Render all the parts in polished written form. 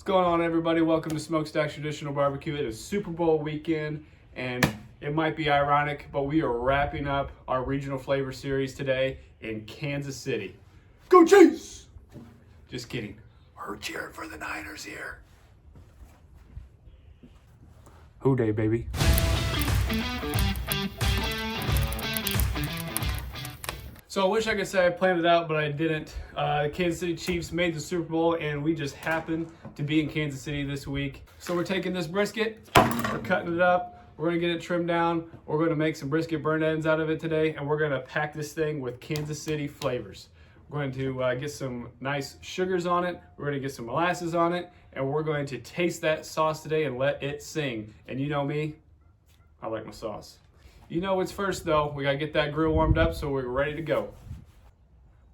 What's going on, everybody? Welcome to Smokestacks Traditional Barbecue. It is Super Bowl weekend, and it might be ironic, but we are wrapping up our regional flavor series today in Kansas City. Go Chiefs! Just kidding. We're cheering for the Niners here. Who day, baby? So I wish I could say I planned it out, but I didn't. The Kansas City Chiefs made the Super Bowl, and we just happened to be in Kansas City this week. So we're taking this brisket, we're cutting it up, we're gonna get it trimmed down, we're gonna make some brisket burnt ends out of it today, and we're gonna pack this thing with Kansas City flavors. We're going to get some nice sugars on it, we're gonna get some molasses on it, and we're going to taste that sauce today and let it sing. And you know me, I like my sauce. You know what's first though, we gotta get that grill warmed up so we're ready to go.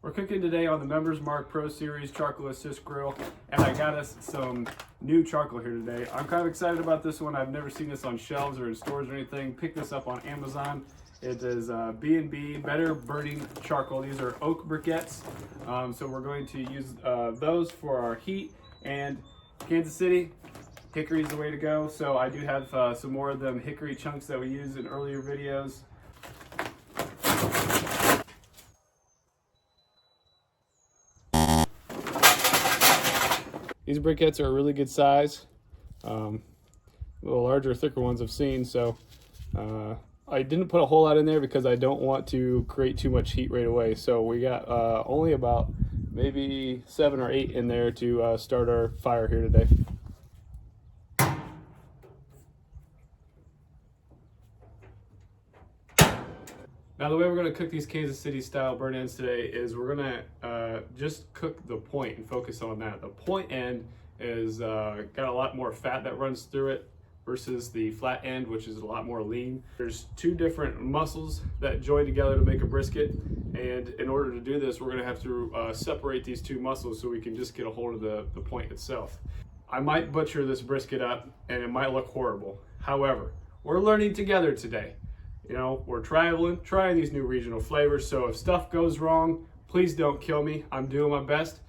We're cooking today on the Members Mark Pro Series Charcoal Assist Grill, and I got us some new charcoal here today. I'm kind of excited about this one. I've never seen this on shelves or in stores or anything. Picked this up on Amazon. It is B&B Better Burning Charcoal. These are oak briquettes, so we're going to use those for our heat. And Kansas City, hickory is the way to go. So I do have some more of them hickory chunks that we used in earlier videos. These briquettes are a really good size. A little larger, thicker ones I've seen. So I didn't put a whole lot in there because I don't want to create too much heat right away. So we got only about maybe 7 or 8 in there to start our fire here today. Now the way we're going to cook these Kansas City style burnt ends today is we're going to just cook the point and focus on that. The point end is got a lot more fat that runs through it versus the flat end, which is a lot more lean. There's 2 different muscles that join together to make a brisket, and in order to do this we're going to have to separate these 2 muscles so we can just get a hold of the point itself. I might butcher this brisket up and it might look horrible. However, we're learning together today. You know, we're trying these new regional flavors, so if stuff goes wrong, please don't kill me. I'm doing my best,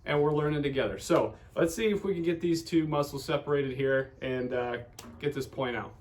and we're learning together. So let's see if we can get these 2 muscles separated here and get this point out.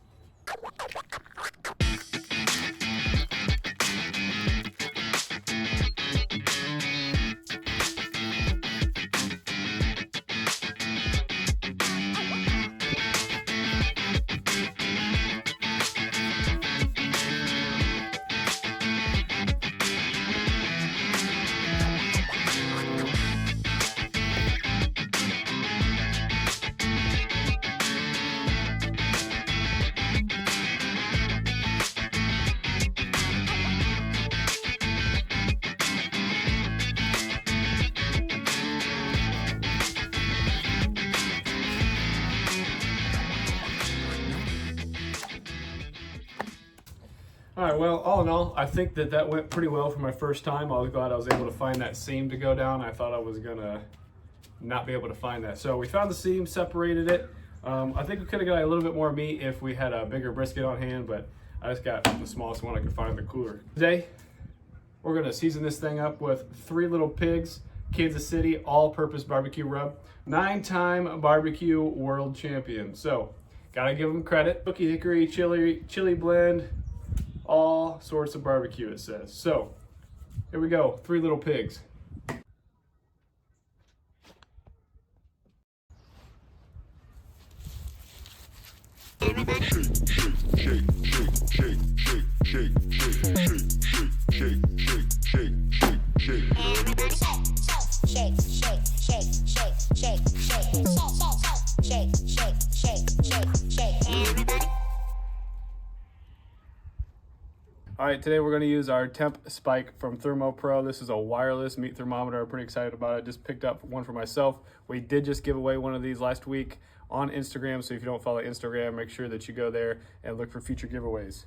All right, well, all in all, I think that went pretty well for my first time. I was glad I was able to find that seam to go down. I thought I was gonna not be able to find that. So we found the seam, separated it. I think we could have got a little bit more meat if we had a bigger brisket on hand, but I just got the smallest one I could find in the cooler. Today, we're gonna season this thing up with 3 Little Pigs, Kansas City all-purpose barbecue rub, 9-time barbecue world champion. So, gotta give them credit. Cookie hickory, chili blend, all sorts of barbecue, it says. So here we go, 3 Little Pigs. Everybody shake, shake, shake, shake, shake, shake, shake, shake, shake, shake, shake, shake. Everybody shake, shake, shake, shake, shake, shake, shake, shake, shake, shake, shake. Everybody. All right, today we're going to use our temp spike from Thermo Pro. This is a wireless meat thermometer. I'm pretty excited about it. Just picked up one for myself. We did just give away one of these last week on Instagram, so if you don't follow Instagram, make sure that you go there and look for future giveaways.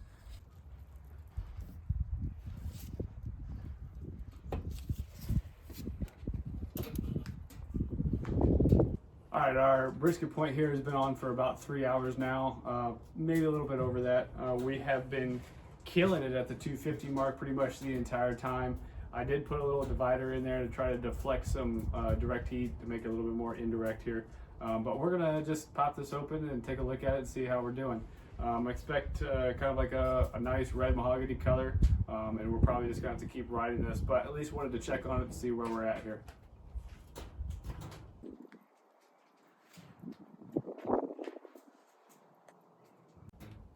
All right, our brisket point here has been on for about 3 hours now, maybe a little bit over that. We have been killing it at the 250 mark pretty much the entire time. I did put a little divider in there to try to deflect some direct heat to make it a little bit more indirect here. But we're gonna just pop this open and take a look at it and see how we're doing. I expect kind of like a nice red mahogany color, and we're probably just gonna have to keep riding this, but at least wanted to check on it to see where we're at here.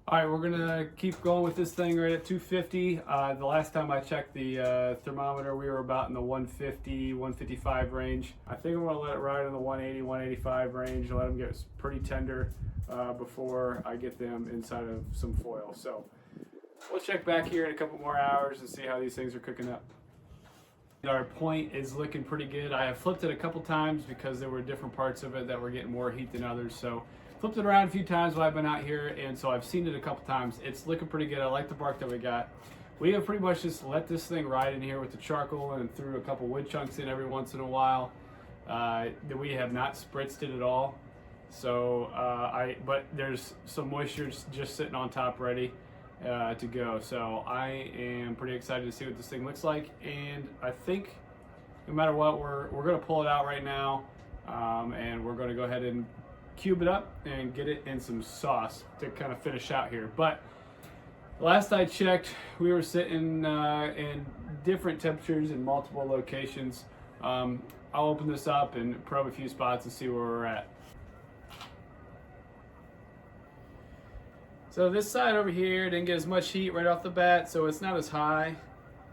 All right, we're gonna keep going with this thing right at 250. The last time I checked the thermometer, we were about in the 150, 155 range. I think I'm gonna let it ride in the 180, 185 range, let them get pretty tender before I get them inside of some foil. So we'll check back here in a couple more hours and see how these things are cooking up. Our point is looking pretty good. I have flipped it a couple times because there were different parts of it that were getting more heat than others. So flipped it around a few times while I've been out here, and so I've seen it a couple times. It's looking pretty good. I like the bark that we got. We have pretty much just let this thing ride in here with the charcoal and threw a couple wood chunks in every once in a while. We have not spritzed it at all. So, but there's some moisture just sitting on top ready to go. So I am pretty excited to see what this thing looks like. And I think no matter what, we're gonna pull it out right now, and we're gonna go ahead and cube it up and get it in some sauce to kind of finish out here. But last I checked, we were sitting in different temperatures in multiple locations. I'll open this up and probe a few spots and see where we're at. So this side over here didn't get as much heat right off the bat, so it's not as high.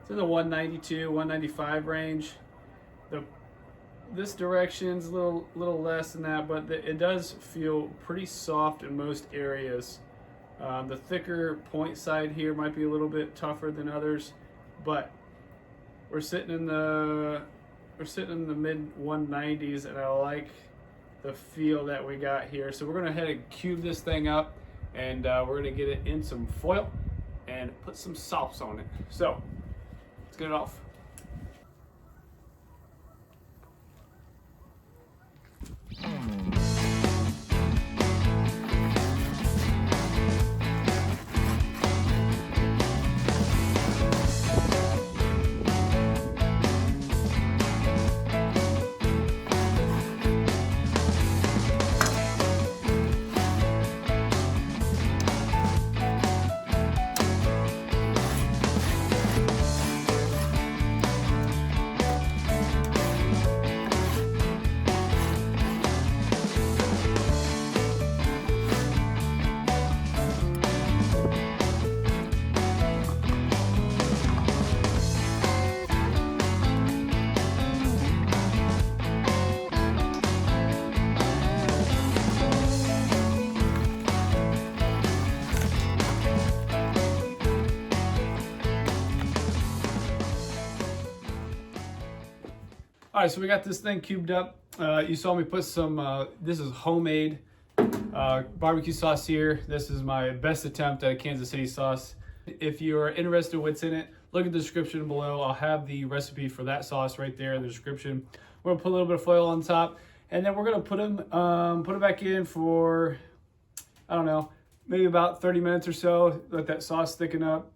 It's in the 192, 195 range. This direction's a little less than that, but it does feel pretty soft in most areas. The thicker point side here might be a little bit tougher than others, but we're sitting in the mid 190s, and I like the feel that we got here. So we're gonna head and cube this thing up, and we're gonna get it in some foil and put some sauce on it. So let's get it off. All right, so we got this thing cubed up. You saw me put some, this is homemade barbecue sauce here. This is my best attempt at a Kansas City sauce. If you're interested in what's in it, look at the description below. I'll have the recipe for that sauce right there in the description. We're gonna put a little bit of foil on top, and then we're gonna put it back in for, I don't know, maybe about 30 minutes or so. Let that sauce thicken up,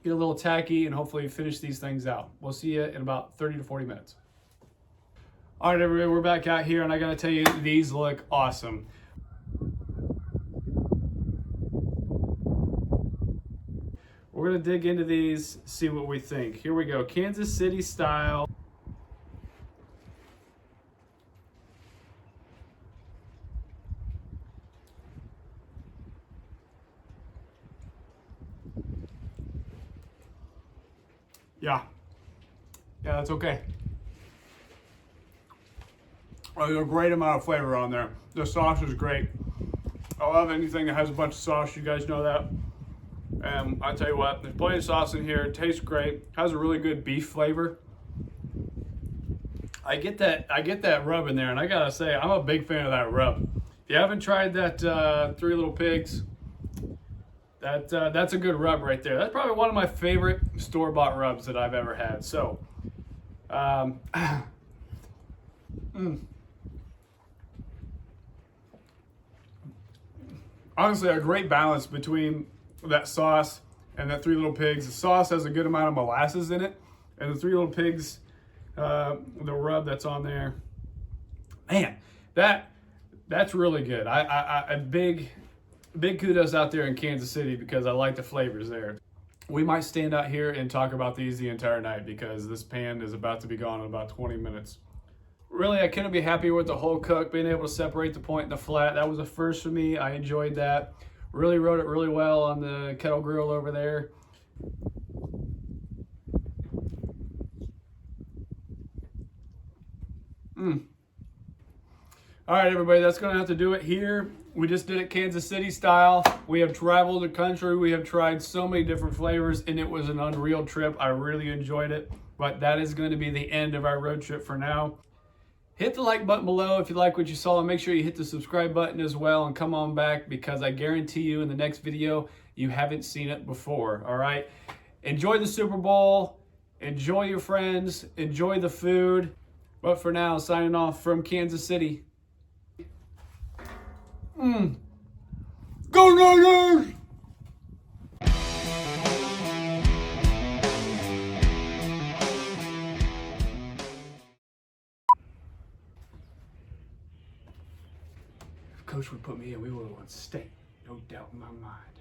get a little tacky, and hopefully finish these things out. We'll see you in about 30 to 40 minutes. All right, everybody, we're back out here, and I gotta tell you, these look awesome. We're gonna dig into these, see what we think. Here we go, Kansas City style. Yeah, that's okay. Oh, there's a great amount of flavor on there. The sauce is great. I love anything that has a bunch of sauce. You guys know that. And I'll tell you what, there's plenty of sauce in here. It tastes great. Has a really good beef flavor. I get that rub in there, and I gotta say, I'm a big fan of that rub. If you haven't tried that Three Little Pigs, that's a good rub right there. That's probably one of my favorite store-bought rubs that I've ever had. So, honestly, a great balance between that sauce and that Three Little Pigs. The sauce has a good amount of molasses in it, and the Three Little Pigs, the rub that's on there, man, that That's really good. I big kudos out there in Kansas City because I like the flavors there. We might stand out here and talk about these the entire night because this pan is about to be gone in about 20 minutes. Really, I couldn't be happier with the whole cook, being able to separate the point and the flat. That was a first for me. I enjoyed that. Really wrote it really well on the kettle grill over there. All right, everybody, that's going to have to do it here. We just did it Kansas City style. We have traveled the country. We have tried so many different flavors, and it was an unreal trip. I really enjoyed it, but that is going to be the end of our road trip for now. Hit the like button below if you like what you saw, and make sure you hit the subscribe button as well, and come on back because I guarantee you in the next video, you haven't seen it before, all right? Enjoy the Super Bowl. Enjoy your friends. Enjoy the food. But for now, signing off from Kansas City. Go Niners! If Coach would put me in, we would have won state. No doubt in my mind.